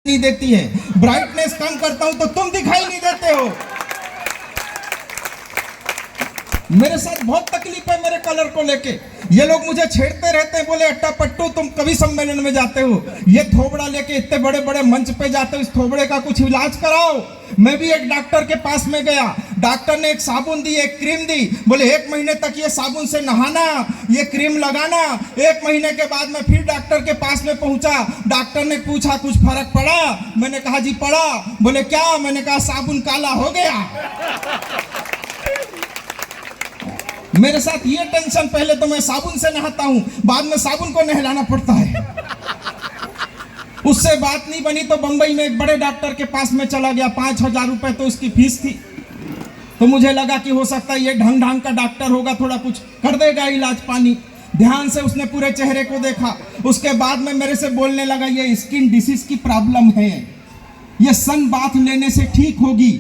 नहीं देती है, ब्राइटनेस कम करता हूं तो तुम दिखाई नहीं देते हो। मेरे साथ बहुत तकलीफ है मेरे कलर को लेके। ये लोग मुझे छेड़ते रहते हैं, बोले अट्टा पट्टू तुम कभी सम्मेलन में जाते हो, ये थोबड़ा लेके इतने बड़े बड़े मंच पे जाते हो, इस थोबड़े का कुछ इलाज कराओ। मैं भी एक डॉक्टर के पास में गया, डॉक्टर ने एक साबुन दी, एक क्रीम दी, बोले 1 महीने तक ये साबुन से नहाना, ये क्रीम लगाना। 1 महीने के बाद मैं फिर डॉक्टर के पास में पहुंचा, डॉक्टर ने पूछा कुछ फर्क पड़ा? मैंने कहा जी पड़ा। बोले क्या? मैंने कहा साबुन काला हो गया। मेरे साथ ये टेंशन, पहले तो मैं साबुन से नहाता हूं, बाद में साबुन को नहलाना पड़ता है। उससे बात नहीं बनी तो बंबई में एक बड़े डॉक्टर के पास में चला गया, 5,000 रुपए तो उसकी फीस थी। तो मुझे लगा कि हो सकता है ये ढंग ढंग का डॉक्टर होगा, थोड़ा कुछ कर देगा इलाज पानी। ध्यान से उसने पूरे चेहरे को देखा, उसके बाद में मेरे से बोलने लगा ये स्किन डिसीज की प्रॉब्लम है, ये सन बाथ लेने से ठीक होगी।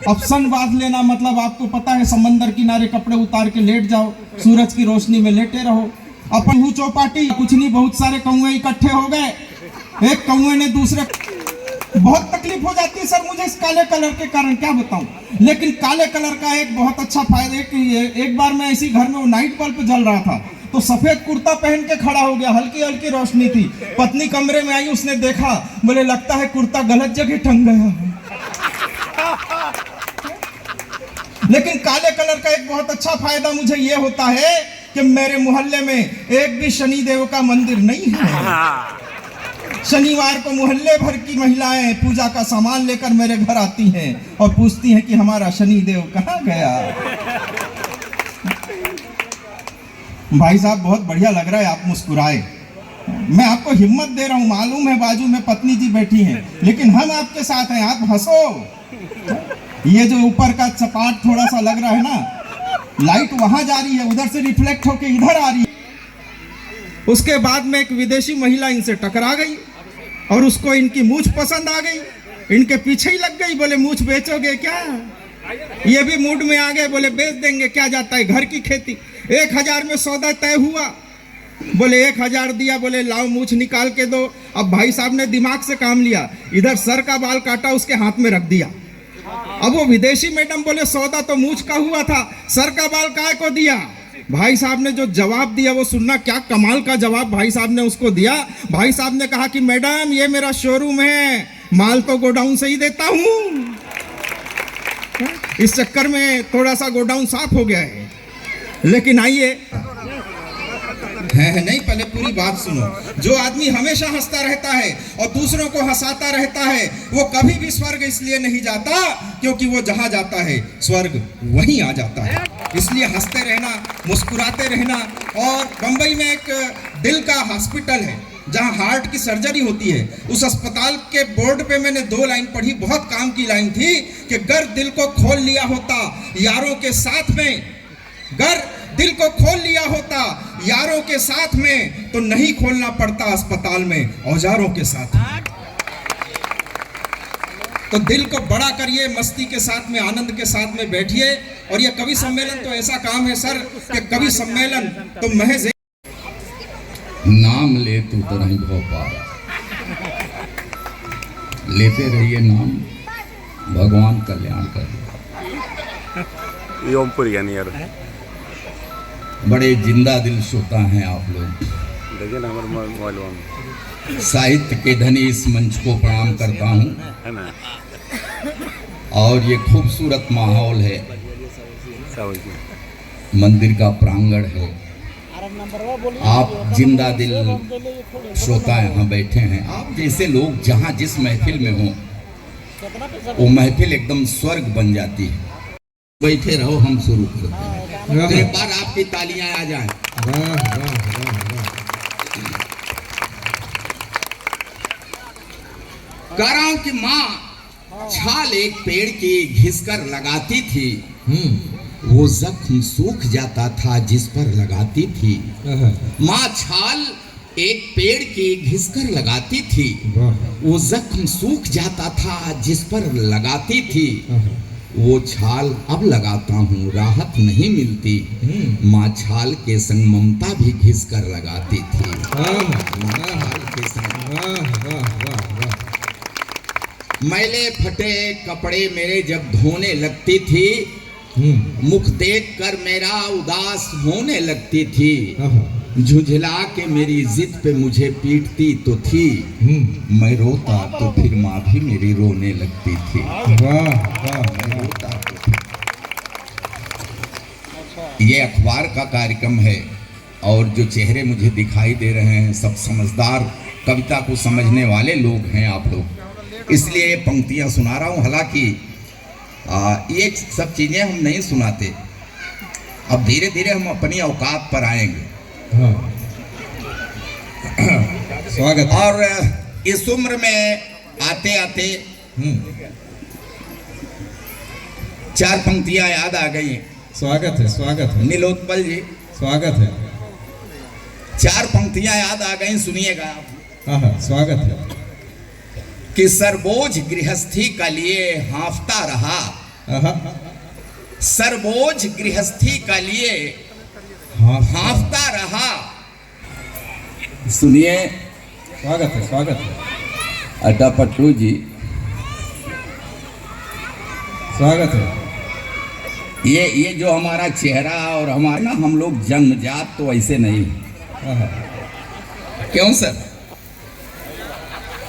अब सन बाथ लेना मतलब आपको पता है, समंदर किनारे कपड़े उतार के लेट जाओ, सूरज की रोशनी में लेटे रहो। अपन हूँ चौपाटी, कुछ नहीं, बहुत सारे कौवे इकट्ठे हो गए, एक कौवे ने दूसरे, बहुत तकलीफ हो जाती है सर मुझे इस काले कलर के कारण, क्या बताऊं। लेकिन काले कलर का एक बहुत अच्छा फायदा है कि एक बार मैं इसी घर में, वो नाइट बल्ब जल रहा था, तो सफेद कुर्ता पहन के खड़ा हो गया, हल्की हल्की रोशनी थी। पत्नी कमरे में आई, उसने देखा, बोले लगता है कुर्ता गलत जगह टंग गया है। लेकिन काले कलर का एक बहुत अच्छा फायदा मुझे ये होता है कि मेरे मोहल्ले में एक भी शनि देव का मंदिर नहीं है। शनिवार को मोहल्ले भर की महिलाएं पूजा का सामान लेकर मेरे घर आती हैं और पूछती हैं कि हमारा शनि देव कहाँ गया। भाई साहब बहुत बढ़िया लग रहा है, आप मुस्कुराए, मैं आपको हिम्मत दे रहा हूं। मालूम है बाजू में पत्नी जी बैठी हैं, लेकिन हम आपके साथ हैं, आप हंसो। ये जो ऊपर का चपाट थोड़ा सा लग रहा है ना, लाइट वहां जा रही है, उधर से रिफ्लेक्ट होके इधर आ रही है। उसके बाद में एक विदेशी महिला इनसे टकरा गई और उसको इनकी मूछ पसंद आ गई, इनके पीछे ही लग गई। बोले मूछ बेचोगे क्या? ये भी मूड में आ गए, बोले बेच देंगे, क्या जाता है, घर की खेती। 1,000 में सौदा तय हुआ। बोले 1,000 दिया, बोले लाओ मूछ निकाल के दो। अब भाई साहब ने दिमाग से काम लिया, इधर सर का बाल काटा, उसके हाथ में रख दिया। अब वो विदेशी मैडम बोले सौदा तो मूछ का हुआ था, सर का बाल काय को दिया? भाई साहब ने जो जवाब दिया वो सुनना, क्या कमाल का जवाब भाई साहब ने उसको दिया। भाई साहब ने कहा कि मैडम ये मेरा शोरूम है, माल तो गोडाउन से ही देता हूं। इस चक्कर में थोड़ा सा गोडाउन साफ हो गया है। लेकिन आइए, है नहीं, पहले पूरी बात सुनो। जो आदमी हमेशा हंसता रहता है और दूसरों को हंसाता रहता है, वो कभी भी स्वर्ग इसलिए नहीं जाता क्योंकि वो जहां जाता है स्वर्ग वहीं आ जाता है। इसलिए हंसते रहना, मुस्कुराते रहना। और बंबई में एक दिल का हॉस्पिटल है जहां हार्ट की सर्जरी होती है। उस अस्पताल के बोर्ड पे मैंने 2 लाइन पढ़ी, बहुत काम की लाइन थी कि गर दिल को खोल लिया होता यारों के साथ में, गर दिल को खोल लिया होता यारों के साथ में, तो नहीं खोलना पड़ता अस्पताल में औजारों के साथ। तो दिल को बड़ा करिए, मस्ती के साथ में, आनंद के साथ में बैठिए। और ये कवि सम्मेलन तो ऐसा काम है सर कि कवि सम्मेलन तो महज नाम ले तू तो नहीं भो पारा, लेते रहिए नाम, भगवान कल्याण कर। ओमपुरी यानी यार बड़े जिंदा दिल श्रोता हैं आप लोग। देखिए ना हमारे मोबाइल साहित्य के धनी इस मंच को प्रणाम करता हूँ। है ना, और ये खूबसूरत माहौल है, मंदिर का प्रांगण है, आप जिंदा दिल श्रोता यहाँ बैठे हैं। आप जैसे लोग जहाँ जिस महफिल में हो वो महफिल एकदम स्वर्ग बन जाती है। बैठे रहो, हम शुरू करते हैं। तो एक बार आपकी तालियां आ जाएं। कह रहा हूं कि माँ छाल एक पेड़ की घिसकर लगाती थी, वो जख्म सूख जाता था जिस पर लगाती थी। माँ छाल एक पेड़ की घिसकर लगाती थी, वो जख्म सूख जाता था जिस पर लगाती थी। वो छाल अब लगाता हूँ, राहत नहीं मिलती, माँ छाल के संग ममता भी घिस कर लगाती थी। मैले फटे कपड़े मेरे जब धोने लगती थी, मुख देखकर मेरा उदास होने लगती थी, झुंझला के मेरी जिद पे मुझे पीटती तो थी, मैं रोता तो फिर माँ भी मेरी रोने लगती थी। वाह वाह मैं रोता तो फिर। ये अखबार का कार्यक्रम है और जो चेहरे मुझे दिखाई दे रहे हैं सब समझदार कविता को समझने वाले लोग हैं आप लोग, इसलिए ये पंक्तियां सुना रहा हूँ। हालांकि ये सब चीजें हम नहीं सुनाते, अब धीरे धीरे हम अपनी औकात पर आएंगे। हाँ। स्वागत। और इस उम्र में आते आते 4 पंक्तियां याद आ गई। स्वागत है नीलोत्पल जी, स्वागत है। 4 पंक्तियां याद आ गई, सुनिएगा। हाँ, स्वागत है। कि सरबोझ गृहस्थी का लिए हांफता रहा, सरबोझ गृहस्थी का लिए हांफता रहा। सुनिए, स्वागत है। अड्डा पट्टू जी, स्वागत है। ये जो हमारा चेहरा और हमारा ना, हम लोग जन्मजात तो ऐसे नहीं। क्यों सर?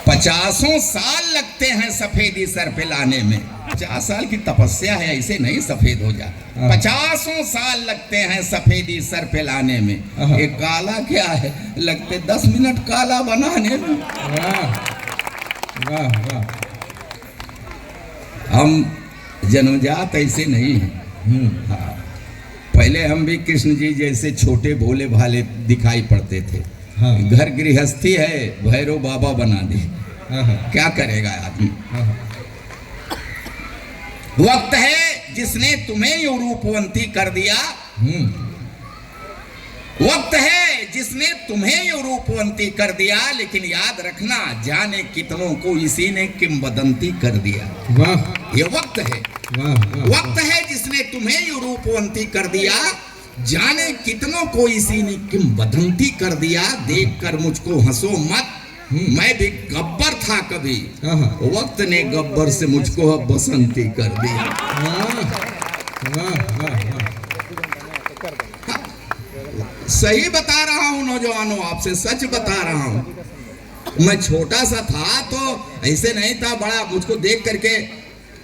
50 साल लगते हैं सफेदी सर पे लाने में। 50 साल की तपस्या है, ऐसे नहीं सफेद हो जाता। 50 साल लगते हैं सफेदी सर पे लाने में। ये काला क्या है, लगते 10 मिनट काला बनाने में। वाह वाह। हम जन्मजात ऐसे नहीं हैं। हाँ, पहले हम भी कृष्ण जी जैसे छोटे भोले भाले दिखाई पड़ते थे। हाँ। घर गृहस्थी है, भैरव बाबा बना दे। क्या करेगा आदमी? वक्त है जिसने तुम्हें यूं रूपवंती कर दिया, वक्त है जिसने तुम्हें यूं रूपवंती कर दिया, लेकिन याद रखना जाने कितनों को इसी ने किंवदंती कर दिया। वाह, ये वक्त है। वक्त है जिसने तुम्हें यूं रूपवंती कर दिया, जाने कितनों को इसी ने किंवदंती कर दिया। देखकर मुझको हंसो मत, मैं भी गब्बर था कभी, वक्त ने गब्बर से मुझको अब बसंती कर दिया। सही बता रहा हूं नौजवानों, आपसे सच बता रहा हूं। मैं छोटा सा था तो ऐसे नहीं था, बड़ा मुझको देख करके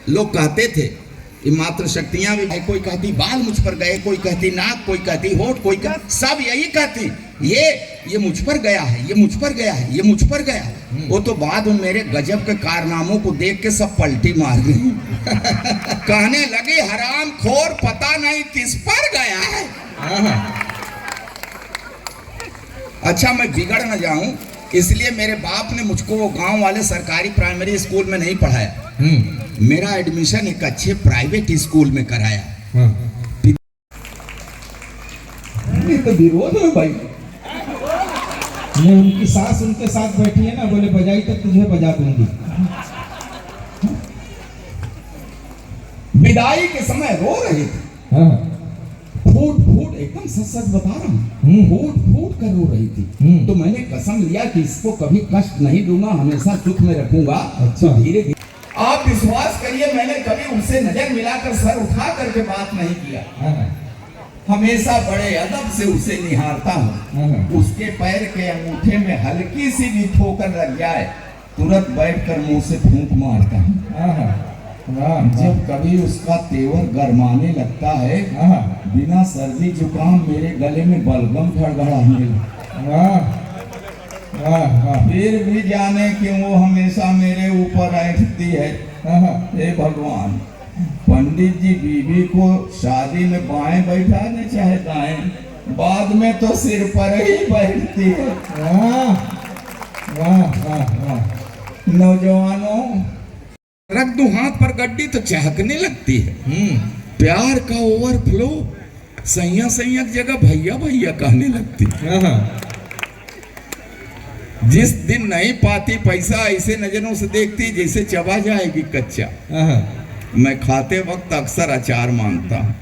लोग कहते थे ये मात्र शक्तियां भी। कोई कहती बाल मुझ पर गए, कोई कहती नाक, कोई कहती होठ, कोई सब यही कहती ये मुझ पर गया है, ये मुझ पर गया है, ये मुझ पर गया है। वो तो बाद में मेरे गजब के कारनामों को देख के सब पलटी मार गई। कहने लगे हराम खोर, पता नहीं किस पर गया है। अच्छा, मैं बिगड़ न जाऊं इसलिए मेरे बाप ने मुझको वो गांव वाले सरकारी प्राइमरी स्कूल में नहीं पढ़ाया। मेरा एडमिशन एक अच्छे प्राइवेट स्कूल में कराया। तो विरोध में भाई, ये उनकी सास उनके साथ बैठी है ना, बोले बजाई तक तुझे बजा दूंगी। विदाई के समय रो रहे थे, फूट फूट, एकदम सच सच बता रहा हूँ, फूट फूट कर रो रही थी। तो मैंने कसम लिया कि इसको कभी कष्ट नहीं दूंगा, हमेशा सुख में रखूंगा। अच्छा। धीरे धीरे आप विश्वास करिए, मैंने कभी उनसे नजर मिलाकर सर उठा करके बात नहीं किया। हमेशा बड़े अदब से उसे निहारता हूँ। उसके पैर के अंगूठे में हल्की सी भी ठोकर लग जाए, तुरंत बैठकर मुंह से फूंक मारता हूँ। जब कभी उसका तेवर गरमाने लगता है, बिना सर्दी जुकाम मेरे गले में बलगम गड़गड़ाने लगता। फिर भी जाने क्यों वो हमेशा मेरे ऊपर ऐंठती है। हे भगवान, पंडित जी बीवी को शादी में बाएं बैठाने चाहे दाएं, बाद में तो सिर पर ही बैठती है। नौजवानों, रख दूं हाथ पर गड्डी तो चहकने लगती है। प्यार का ओवरफ्लो सैया सैया जगह भैया भैया कहने लगती। जिस दिन नहीं पाती पैसा, ऐसे नजरों से देखती जैसे चबा जाएगी कच्चा। मैं खाते वक्त अक्सर अचार मांगता हूँ।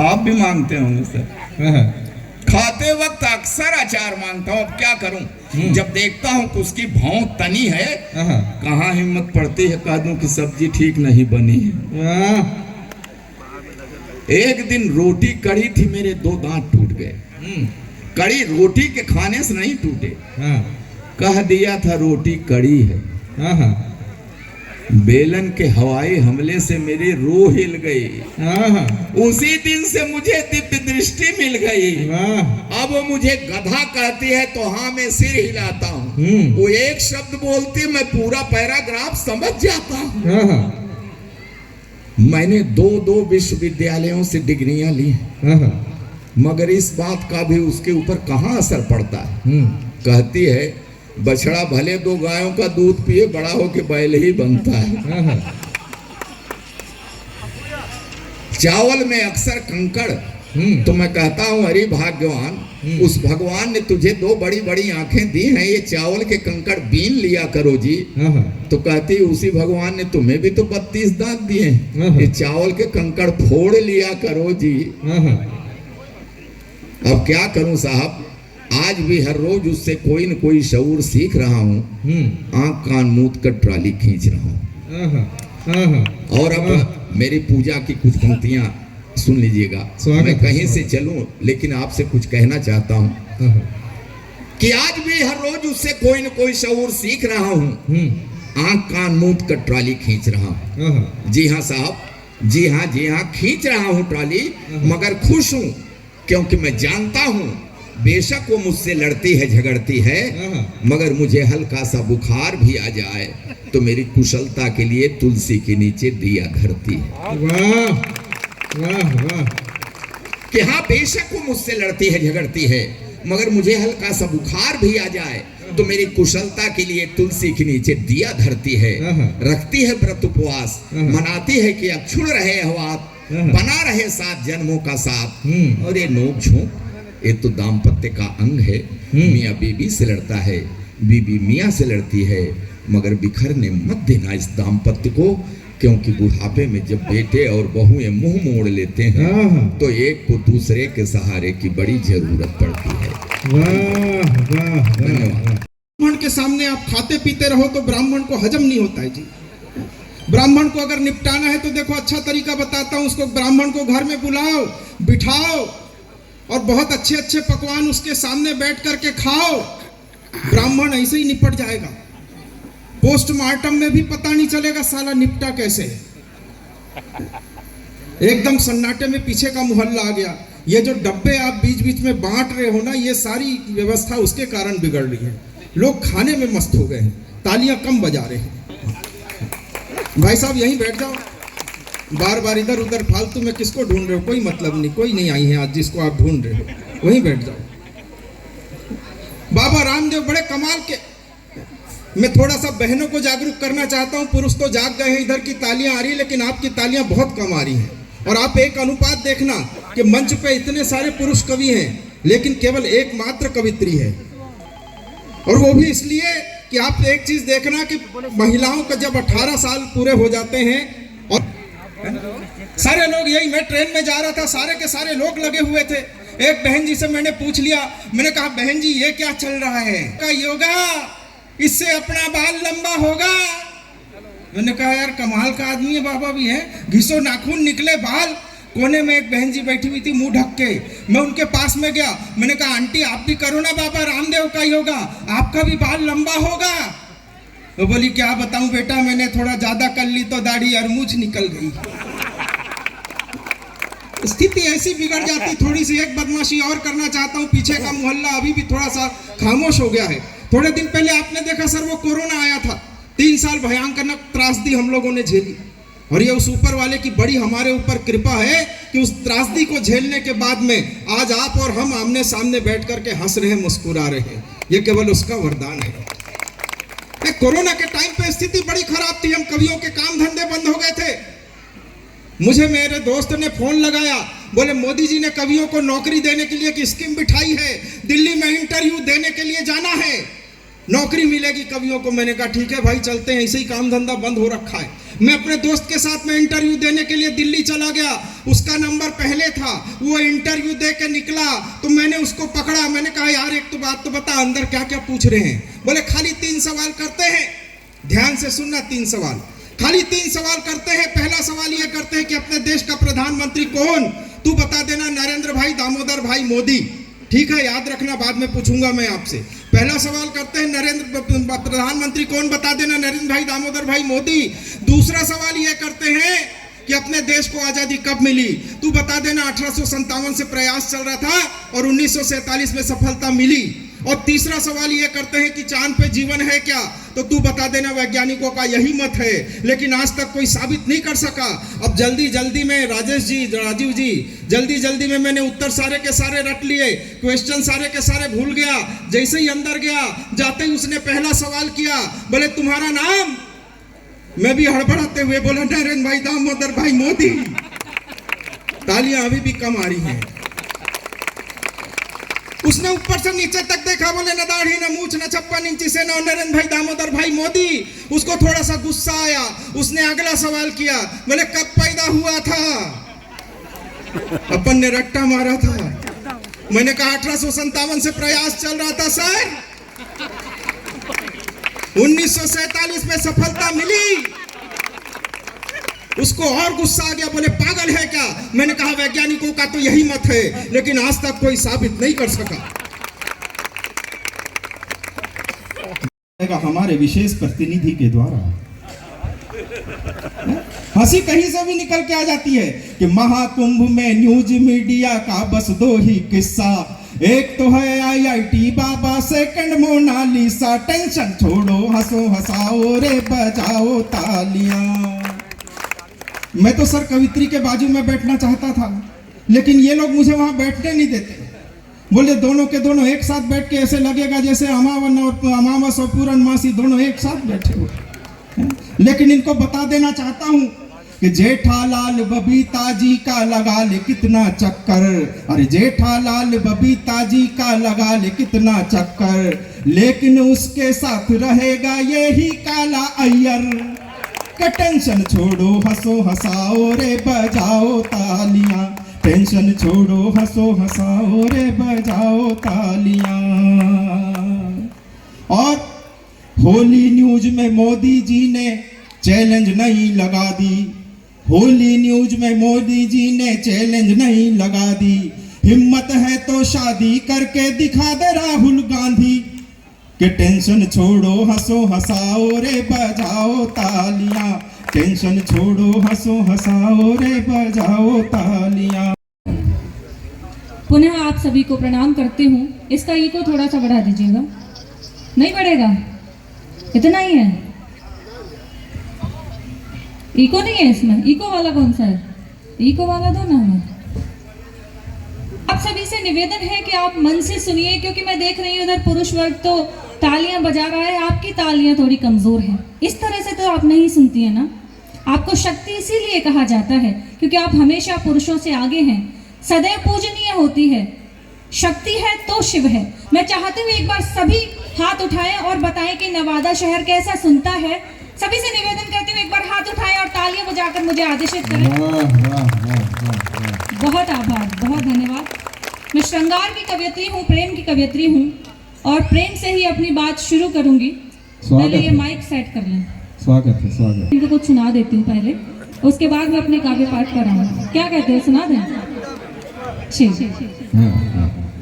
आप भी मांगते होंगे सर। खाते वक्त अक्सर अचार मांगता हूँ, अब क्या करूं। जब देखता हूँ कि उसकी भौं तनी है, कहाँ हिम्मत पड़ती है कह दूं कि सब्जी ठीक नहीं बनी है। एक दिन रोटी कड़ी थी, मेरे 2 दांत टूट गए। कड़ी रोटी के खाने से नहीं टूटे, कह दिया था रोटी कड़ी है। बेलन के हवाई हमले से मेरी रूह हिल गई। उसी दिन से मुझे दिव्य दृष्टि मिल गई। अब वो मुझे गधा कहती है तो हाँ मैं सिर हिलाता हूँ। वो एक शब्द बोलती मैं पूरा पैराग्राफ समझ जाता हूँ। मैंने 2 विश्वविद्यालयों से डिग्रियां ली, मगर इस बात का भी उसके ऊपर कहाँ असर पड़ता है। कहती है बछड़ा भले 2 गायों का दूध पिए, बड़ा होके बैल ही बनता है। चावल में अक्सर कंकड़, तो मैं कहता हूँ अरे भाग्यवान, उस भगवान ने तुझे 2 बड़ी बड़ी आंखें दी हैं, ये चावल के कंकड़ बीन लिया करो जी। तो कहती उसी भगवान ने तुम्हें भी तो 32 दांत दिए हैं, ये चावल के कंकड़ फोड़ लिया करो जी। अब क्या करूं साहब, आज भी हर रोज उससे कोई न कोई शऊर सीख रहा हूँ। आंख कान मूंद कर ट्राली खींच रहा हूँ। और अब मेरी पूजा की कुछ पंक्तियां सुन लीजिएगा। मैं कहीं से चलूं लेकिन आपसे कुछ कहना चाहता हूँ कि आज भी हर रोज उससे कोई न कोई शऊर सीख रहा हूँ। आंख कान मूंद कर ट्राली खींच रहा हूँ। जी हाँ साहब, जी हाँ खींच रहा हूँ ट्राली, मगर खुश हूँ क्योंकि मैं जानता हूँ बेशक वो मुझसे लड़ती है झगड़ती है, मगर मुझे हल्का सा बुखार भी आ जाए तो मेरी कुशलता के लिए तुलसी के नीचे दिया धरती है। वाह वाह वाह। कि हाँ बेशक वो मुझसे लड़ती है झगड़ती है, मगर मुझे हल्का सा बुखार भी आ जाए तो मेरी कुशलता के लिए तुलसी के नीचे दिया धरती है। रखती है व्रत उपवास, मनाती है कि अक्षुण रहे हवात, बना रहे 7 जन्मों का साथ। और ये नोक झोंक ये तो दाम्पत्य का अंग है। मियाँ बीबी से लड़ता है, बीबी मियाँ से लड़ती है, मगर बिखरने मत देना इस दाम्पत्य को, क्योंकि बुढ़ापे में जब बेटे और बहुएं मुंह मोड़ लेते हैं तो एक को दूसरे के सहारे की बड़ी जरूरत पड़ती है। ब्राह्मण के सामने आप खाते पीते रहो तो ब्राह्मण को हजम नहीं होता है जी। ब्राह्मण को अगर निपटाना है तो देखो अच्छा तरीका बताता हूँ, उसको ब्राह्मण को घर में बुलाओ, बिठाओ और बहुत अच्छे अच्छे पकवान उसके सामने बैठ करके खाओ। ब्राह्मण ऐसे ही निपट जाएगा। पोस्टमार्टम में भी पता नहीं चलेगा साला निपटा कैसे। एकदम सन्नाटे में पीछे का मोहल्ला आ गया। ये जो डब्बे आप बीच बीच में बांट रहे हो ना, ये सारी व्यवस्था उसके कारण बिगड़ रही है। लोग खाने में मस्त हो गए हैं, तालियां कम बजा रहे हैं। भाई साहब यहीं बैठ जाओ, बार बार इधर उधर फालतू में किसको ढूंढ रहे हो? कोई मतलब नहीं, कोई नहीं आई है आज जिसको आप ढूंढ रहे हो, वहीं बैठ जाओ। बाबा रामदेव बड़े कमाल के। मैं थोड़ा सा बहनों को जागरूक करना चाहता हूँ। पुरुष तो जाग गए हैं, इधर की तालियां आ रही है, लेकिन आपकी तालियां बहुत कम आ रही हैं। और आप एक अनुपात देखना कि मंच पे इतने सारे पुरुष कवि हैं, लेकिन केवल एकमात्र कवित्री है। और वो भी इसलिए कि आप एक चीज देखना कि महिलाओं का जब 18 साल पूरे हो जाते हैं और सारे लोग, यही मैं ट्रेन में जा रहा था, सारे के सारे लोग लगे हुए थे। एक बहन जी से मैंने पूछ लिया, मैंने कहा बहन जी ये क्या चल रहा है? का योगा, इससे अपना बाल लंबा होगा। मैंने कहा यार कमाल का आदमी है, बाबा भी है। घिसो नाखून निकले बाल। कोने में एक बहन जी बैठी हुई थी मुंह ढक के। मैं उनके पास में गया, मैंने कहा आंटी आप भी करो ना बाबा रामदेव का योगा, आपका भी बाल लंबा होगा। वो बोली क्या बताऊं बेटा, मैंने थोड़ा ज्यादा कर ली तो दाढ़ी और मूंछ निकल गई। स्थिति ऐसी बिगड़ जाती। थोड़ी सी एक बदमाशी और करना चाहता हूँ। पीछे का मोहल्ला अभी भी थोड़ा सा खामोश हो गया है। थोड़े दिन पहले आपने देखा सर वो कोरोना आया था। 3 साल भयंकर त्रासदी हम लोगों ने झेली, और ये उस ऊपर वाले की बड़ी हमारे ऊपर कृपा है कि उस त्रासदी को झेलने के बाद में आज आप और हम आमने सामने बैठ करके हंस रहे, मुस्कुरा रहे हैं। ये केवल उसका वरदान है। कोरोना के टाइम पे स्थिति बड़ी खराब थी। हम कवियों के काम धंधे बंद हो गए थे। मुझे मेरे दोस्त ने फोन लगाया, बोले मोदी जी ने कवियों को नौकरी देने के लिए एक स्कीम बिठाई है, दिल्ली में इंटरव्यू देने के लिए जाना है, नौकरी मिलेगी कवियों को। मैंने कहा ठीक है भाई चलते हैं, ऐसे ही काम धंधा बंद हो रखा है। मैं अपने दोस्त के साथ में इंटरव्यू देने के लिए दिल्ली चला गया, उसका नंबर पहले था, वो इंटरव्यू दे के निकला तो मैंने उसको पकड़ा, मैंने कहा यार एक तो बात तो बता, अंदर क्या क्या पूछ रहे हैं? बोले खाली 3 सवाल करते हैं, ध्यान से सुनना, 3 सवाल, खाली 3 सवाल करते हैं। पहला सवाल ये करते हैं कि अपने देश का प्रधानमंत्री कौन? तू बता देना, नरेंद्र भाई दामोदर भाई मोदी। ठीक है, याद रखना, बाद में पूछूंगा मैं आपसे। पहला सवाल करते हैं, नरेंद्र प्रधानमंत्री कौन? बता देना, नरेंद्र भाई दामोदर भाई मोदी। दूसरा सवाल यह करते हैं कि अपने देश को आजादी कब मिली? तू बता देना, 1857 से प्रयास चल रहा था और 1947 में सफलता मिली। और तीसरा सवाल यह करते हैं कि चांद पे जीवन है क्या? तो तू बता देना, वैज्ञानिकों का यही मत है, लेकिन आज तक कोई साबित नहीं कर सका। अब जल्दी जल्दी में राजीव जी जल्दी जल्दी में मैंने उत्तर सारे के सारे रट लिए, क्वेश्चन सारे के सारे भूल गया। जैसे ही अंदर गया, जाते ही उसने पहला सवाल किया, बोले तुम्हारा नाम? मैं भी हड़बड़ाते हुए बोला, नरेंद्र भाई दामोदर भाई मोदी। तालियां अभी भी कम आ रही हैं। उसने ऊपर से नीचे तक देखा, बोले न दाढ़ी न मूछ न 56 इंची से, न नरेंद्र भाई दामोदर भाई मोदी। उसको थोड़ा सा गुस्सा आया, उसने अगला सवाल किया, बोले कब पैदा हुआ था? अपन ने रट्टा मारा था। मैंने कहा 1857 से प्रयास चल रहा था सर, 1947 में सफलता मिली। उसको और गुस्सा आ गया, बोले पागल है क्या? मैंने कहा वैज्ञानिकों का तो यही मत है, लेकिन आज तक कोई साबित नहीं कर सका। हमारे विशेष प्रतिनिधि के द्वारा हंसी कहीं से भी निकल के आ जाती है कि महाकुंभ में न्यूज मीडिया का बस 2 ही किस्सा, एक तो है IIT बाबा, सेकंड मोनालिसा। टेंशन छोड़ो, हंसो हंसाओ रे बजाओ तालियां। मैं तो सर कवित्री के बाजू में बैठना चाहता था, लेकिन ये लोग मुझे वहां बैठने नहीं देते। बोले दोनों के दोनों एक साथ बैठ के ऐसे लगेगा जैसे अमावस और पूर्णमासी दोनों एक साथ बैठे हुए। लेकिन इनको बता देना चाहता हूं कि जेठालाल बबीता जी का लगा ले कितना चक्कर, अरे जेठालाल बबीता जी का लगा ले कितना चक्कर, लेकिन उसके साथ रहेगा यही काला अय्यर। का टेंशन छोड़ो, हंसो हंसाओ रे बजाओ तालियां। टेंशन छोड़ो, हंसो हंसाओ रे बजाओ तालियां। और होली न्यूज में मोदी जी ने चैलेंज नहीं लगा दी, होली न्यूज में मोदी जी ने चैलेंज नहीं लगा दी। हिम्मत है तो शादी करके दिखा दे राहुल गांधी। कि टेंशन छोड़ो, हंसो हंसाओ रे बजाओ तालियां। टेंशन छोड़ो, हंसो हंसाओ रे बजाओ तालियां। पुनः आप सभी को प्रणाम करती हूँ। इसका इको थोड़ा सा बढ़ा दीजिएगा। नहीं बढ़ेगा, इतना ही है। इको नहीं है इसमें। इको वाला कौन सा है? इको वाला दो ना है। आप सभी से निवेदन है कि आप मन से सुनिए, क्योंकि मैं देख रही हूँ उधर पुरुष वर्ग तो तालियां बजा रहा है, आपकी तालियां थोड़ी कमजोर है। इस तरह से तो आप नहीं सुनती है ना। आपको शक्ति इसीलिए कहा जाता है क्योंकि आप हमेशा पुरुषों से आगे हैं, सदैव पूजनीय होती है। शक्ति है तो शिव है। मैं चाहती हूँ एक बार सभी हाथ उठाएं और बताएं कि नवादा शहर कैसा सुनता है। सभी से निवेदन करती हूँ एक बार हाथ उठाएं और तालियां बजाकर मुझे आदेशित करें। बहुत आभार, बहुत धन्यवाद। मैं श्रृंगार की कवयित्री हूँ, प्रेम की कवयित्री हूँ और प्रेम से ही अपनी बात शुरू करूंगी। पहले ये माइक सेट कर लें। स्वागत है, स्वागत। इनको कुछ सुना देती हूँ पहले, उसके बाद मैं अपने काव्य पाठ पर आऊँगी। क्या कहते हो, सुना दें?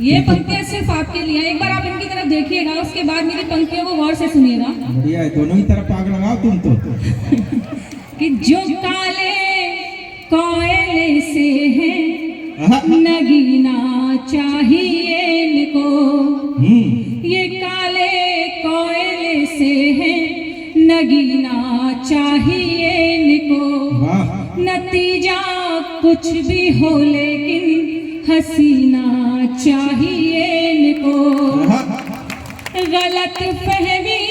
ये पंक्तियाँ सिर्फ आपके लिए। एक बार आप इनकी तरफ देखिएगा, उसके बाद मेरी पंक्तियों को गौर से सुनिएगा। बढ़िया है, दोनों ही तरफ आग लगाओ तुम तो। कि जो काले कोयले से है नगीना चाहिए इनको, ये काले कोयले से है नगीना चाहिए इनको। नतीजा कुछ भी हो लेकिन हसीना चाहिए इनको। गलत फहमी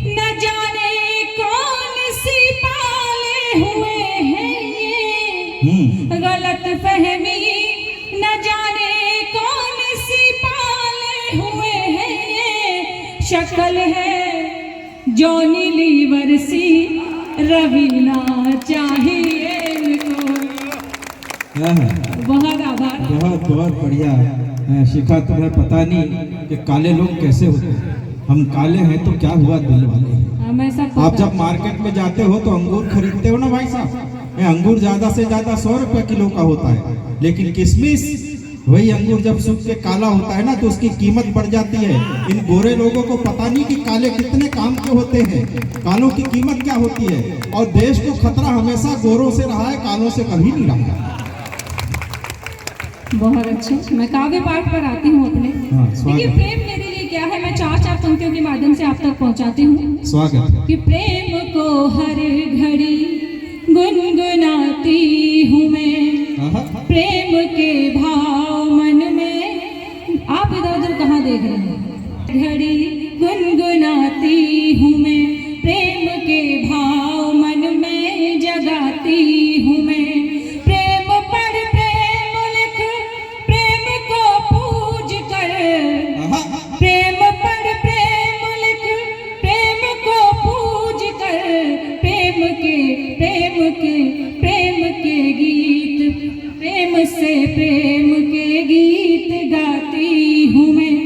न जाने कौन सी पाले हुए हैं ये, गलत फहमी न जाने कौन सी पाले हुए हैं ये। शक्ल है जॉनी लीवर सी रवीना चाहिए इनको। बहुत आभार। बहुत बहुत बढ़िया। शिखा, तुम्हें पता नहीं कि काले लोग कैसे होते हैं। हम काले हैं तो क्या हुआ, दिल वाले हैं। मैं सब आप जब मार्केट में जाते हो तो अंगूर खरीदते हो ना भाई साहब, ये अंगूर ज्यादा से ज्यादा 100 रुपए किलो का होता है, लेकिन किशमिश वही अंगूर जब सूख के काला होता है ना तो उसकी कीमत बढ़ जाती है। इन गोरे लोगों को पता नहीं कि काले कितने काम के होते हैं, कालों की कीमत क्या होती है। और देश को खतरा हमेशा गोरों से रहा है, कालों से कभी नहीं रहा। बहुत अच्छे। मैं काव्य पाठ पर आती हूँ अपने। देखिए, प्रेम मेरे लिए क्या है, मैं चार पंक्तियों के माध्यम से आप तक पहुँचाती हूँ। स्वागत। कि प्रेम को हर घड़ी गुनगुनाती हूँ मैं, प्रेम के भाव मन में। आप इधर उधर कहाँ देख रहे हैं? घड़ी गुनगुनाती हूँ मैं, प्रेम के भाव मन में जगाती हूँ मैं। प्रेम पढ़ प्रेम लिख प्रेम को पूज कर, प्रेम पढ़ प्रेम लिख प्रेम को पूज कर, प्रेम के गीत, प्रेम से प्रेम के गीत गाती हूँ मैं,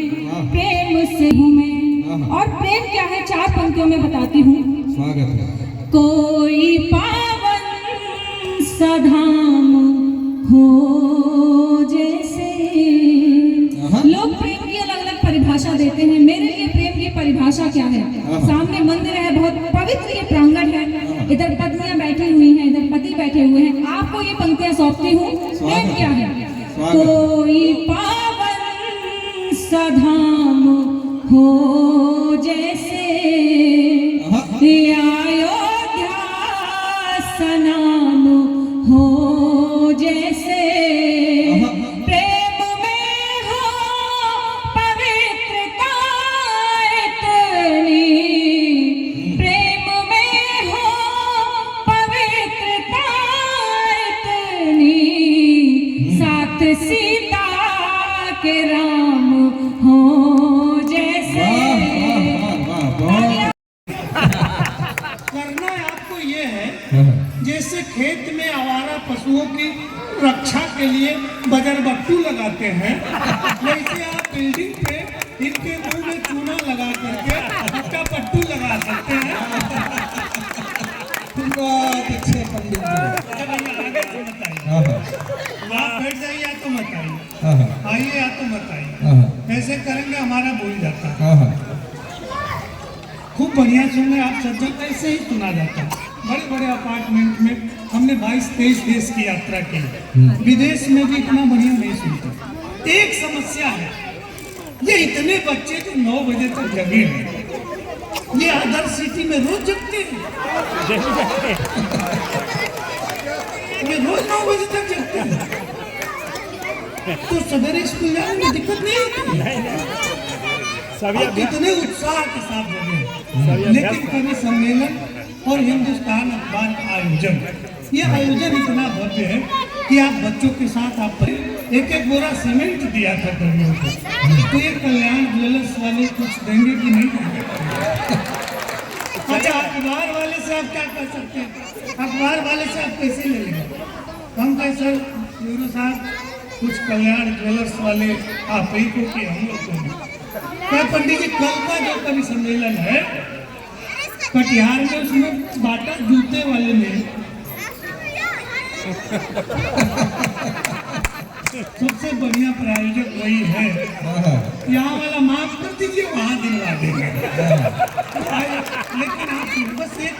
प्रेम से हूँ मैं। और प्रेम क्या है, चार पंक्तियों में बताती हूँ। स्वागत है। कोई पावन सा धाम हो जैसे। लोग प्रेम की अलग अलग परिभाषा देते हैं। मेरे लिए प्रेम की परिभाषा क्या है? सामने मंदिर है, बहुत पवित्र ये प्रांगण है, इधर पत्नियां बैठी हुई हैं, इधर पति बैठे हुए हैं। आपको ये पंक्तियां सौंपती हूँ। प्रेम क्या है? कोई पावन सा धाम हो जैसे, अयोध्या सा नाम हो जैसे, प्रेम में हो पवित्रता इतनी, प्रेम में हो पवित्रता इतनी, साथ सीता के राम हो जैसे। करना आपको ये है, जैसे खेत में आवारा पशुओं की रक्षा के लिए बजरबट्टू लगाते हैं, वैसे आप बिल्डिंग पे इनके मुंह में चूना लगा करके हट्टा पट्टू लगा सकते हैं। बहुत अच्छे पंडित जी। आप बैठ जाइए या तो मत आइए, आइए या तो मत आइए, ऐसे करेंगे हमारा भूल जाता है। खूब बढ़िया सुने आप सज्जन, ऐसे ही सुना जाता है। बड़े बड़े अपार्टमेंट में हमने 22-23 देश की यात्रा की, विदेश में भी इतना बढ़िया नहीं सुनते। एक समस्या है, ये इतने बच्चे जो 9 बजे तक जगे हैं, ये अदर सिटी में रोज जगते हैं, ये रोज 9 बजे तक जगते हैं, तो सवेरे स्कूल जाने में दिक्कत नहीं होती। कितने उत्साह के साथ जगे। लेकिन कवि सम्मेलन और हिंदुस्तान अखबार का आयोजन, ये आयोजन इतना भव्य है कि आप बच्चों के साथ आप एक बोरा सीमेंट दिया था कवियों को, तो ये कल्याण ज्वेलर्स वाले कुछ देंगे कि नहीं देंगे? अच्छा, अखबार वाले से आप क्या कर सकते हैं? अखबार वाले से आप कैसे ले लेंगे? हम कहें सर यूरो साहब कुछ कल्याण ज्वेलर्स वाले आप ही को कि हम लोग को। क्या पंडित जी, कल का जो कवि सम्मेलन है कटिहार में, उसमें बाटा जूते वाले में सबसे बढ़िया प्रायोजक वही है। यहाँ वाला माफ कर दीजिए, वहाँ दिलवा देंगे। लेकिन आप बस एक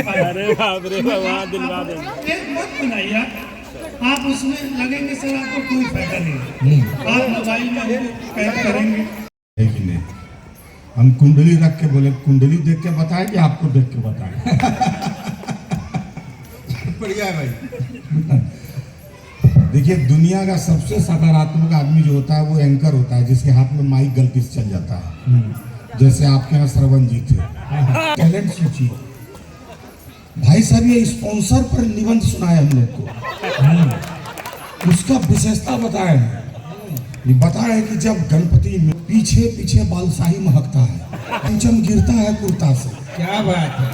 अरे बाप रे, वहाँ दिलवा देंगे। एक मत बनाइए, आप उसमें लगेंगे सर, आपको कोई फायदा नहीं। आप मोबाइल में हमको कैद करेंगे। नहीं, हम कुंडली रख के बोले, कुंडली देख के बताए कि आपको देख के बताए। बढ़िया है भाई। देखिए, दुनिया का सबसे सकारात्मक आदमी जो होता है वो एंकर होता है, जिसके हाथ में माइक गलती से चल जाता है। जैसे आपके यहाँ श्रवण जी थे। टैलेंट सूची भाई साहब, ये स्पॉन्सर पर निबंध सुनाए हम लोग को, उसका विशेषता बताए हैं। ये बताए कि जब गणपति में पीछे पीछे बालशाही महकता है, पंचम गिरता है कुर्ता से। क्या बात है।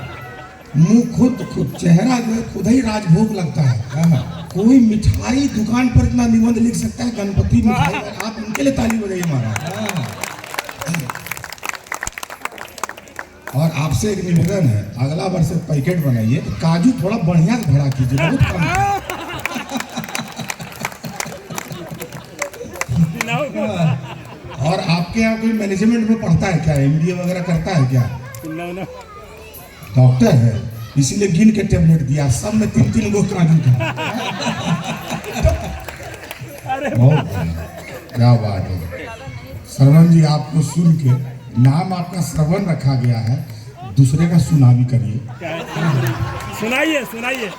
मुंह खुद चेहरा जो है खुद ही राजभोग लगता है। कोई मिठाई दुकान पर इतना निबंध लिख सकता है, गणपति मिठाई, आप इनके लिए ताली बजाइए महाराज। और आपसे एक निवेदन है, अगला बार से पैकेट बनाइए तो काजू थोड़ा बढ़िया से भरा कीजिए, बहुत कम। और आपके यहाँ कोई मैनेजमेंट में पढ़ता है क्या, MBA वगैरह करता है क्या? डॉक्टर है, इसीलिए गिन के टेबलेट दिया, सब में 3-3 गो काजू था। बहुत क्या बात है श्रवण जी, आपको सुन के नाम आपका श्रवण रखा गया है, दूसरे का सुना भी करिए। सुनाइए।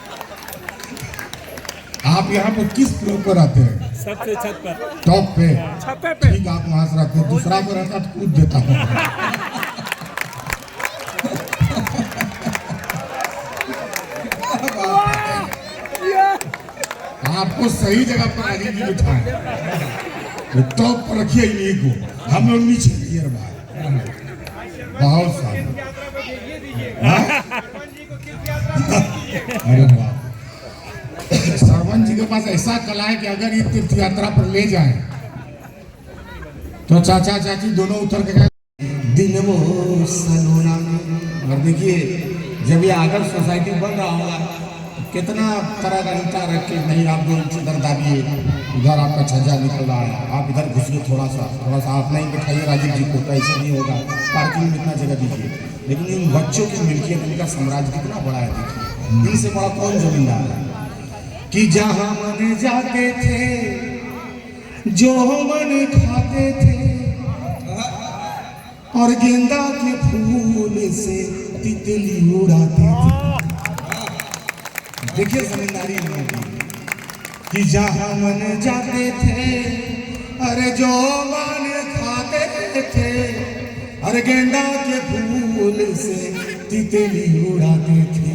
आप यहाँ पर किस फ्लोर पर रहते हैं? सबसे छत पर। टॉप पे? छत पे। ठीक, आप वहां से रहते हैं, दूसरा पर रहता तो कूद देता हूँ। आपको सही जगह पर आगे भी बिठाए, तो टॉप पर रखिए इन्हीं को, हम लोग नीचे गिर बाहर। बहुत सारे। अरे बाप, श्रवण जी के पास ऐसा कला है कि अगर ये तीर्थ यात्रा पर ले जाए तो चाचा चाची दोनों उतर के दिन वो सलोना में। और देखिए जब ये आदर्श सोसाइटी बन रहा होगा कितना तरह का ईंटा रख के, नहीं आप जो इधर दाबिए, उधर आपका छज्जा निकल रहा है, आप इधर घुसिए थोड़ा सा आप नहीं बैठाइए राजीव जी को, तो ऐसा नहीं होगा, पार्किंग में इतना जगह दीजिए। लेकिन इन बच्चों की मिल्कियत, इनका साम्राज्य कितना बड़ा है, देखिए इनसे बड़ा कौन जमींदार है। कि जहाँ मन जाते थे, जो मन खाते थे, और गेंदा के फूल से तितली उड़ाते थे। देखिए जमींदारी कि जहाँ मन जाते थे, अरे जो मन खाते थे, अरे गेंदा के फूल से तितली उड़ाते थे।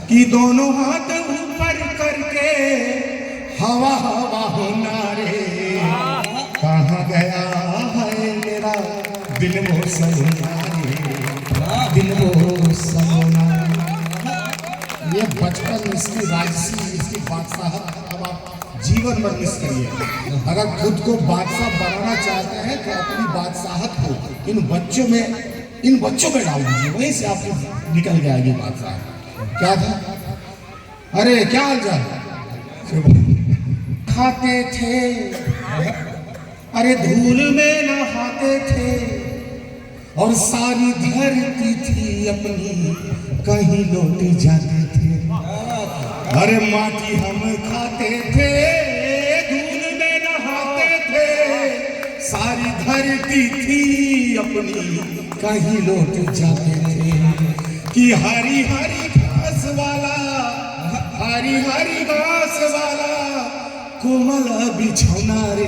कि दोनों हाथ ऊपर करके हवा होना रे, कहाँ गया है मेरा दिल वो सलोना रे, दिल वो सलोना। ये बचपन, इसकी राजसी, इसकी बादशाहत अब आप जीवन भर मिस करिए। अगर खुद को बादशाह बनाना चाहते हैं तो अपनी बादशाहत को इन बच्चों में डाल दीजिए, वहीं से आपको निकल जाएगी बादशाह। क्या था? अरे क्या हाल चाल? खाते थे, अरे धूल में नहाते थे, और सारी धरती थी अपनी कहीं लौट जाते थे। अरे माटी हम खाते थे, धूल में नहाते थे, सारी धरती थी अपनी कहीं लौट जाते थे। कि हरी हरी घास वाला, हरी हरी घास वाला कोमल बिछौना रे,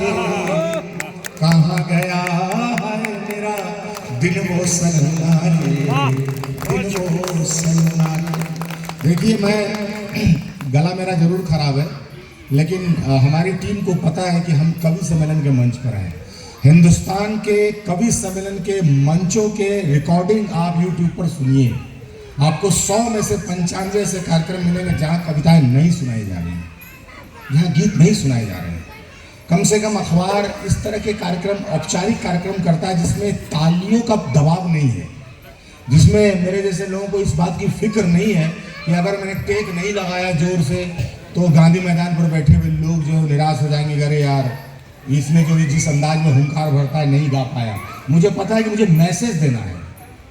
कहाँ गया है मेरा दिल वो सलोना रे, दिल वो सलोना रे। देखिए मैं गला मेरा जरूर खराब है, लेकिन हमारी टीम को पता है कि हम कवि सम्मेलन के मंच पर हैं। हिंदुस्तान के कवि सम्मेलन के मंचों के रिकॉर्डिंग आप यूट्यूब पर सुनिए, आपको 100 में से 95 ऐसे कार्यक्रम मिलेंगे जहाँ कविताएं नहीं सुनाई जा रही हैं, यहाँ गीत नहीं सुनाए जा रहे हैं। कम से कम अखबार इस तरह के कार्यक्रम, औपचारिक कार्यक्रम करता है जिसमें तालियों का दबाव नहीं है, जिसमें मेरे जैसे लोगों को इस बात की फिक्र नहीं है कि अगर मैंने टेक नहीं लगाया जोर से तो गांधी मैदान पर बैठे हुए लोग जो निराश हो जाएंगे, अरे यार इसने जो जिस अंदाज में हुंकार भरता है नहीं गा पाया। मुझे पता है कि मुझे मैसेज देना है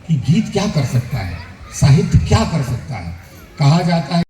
कि गीत क्या कर सकता है, साहित्य क्या कर सकता है। कहा जाता है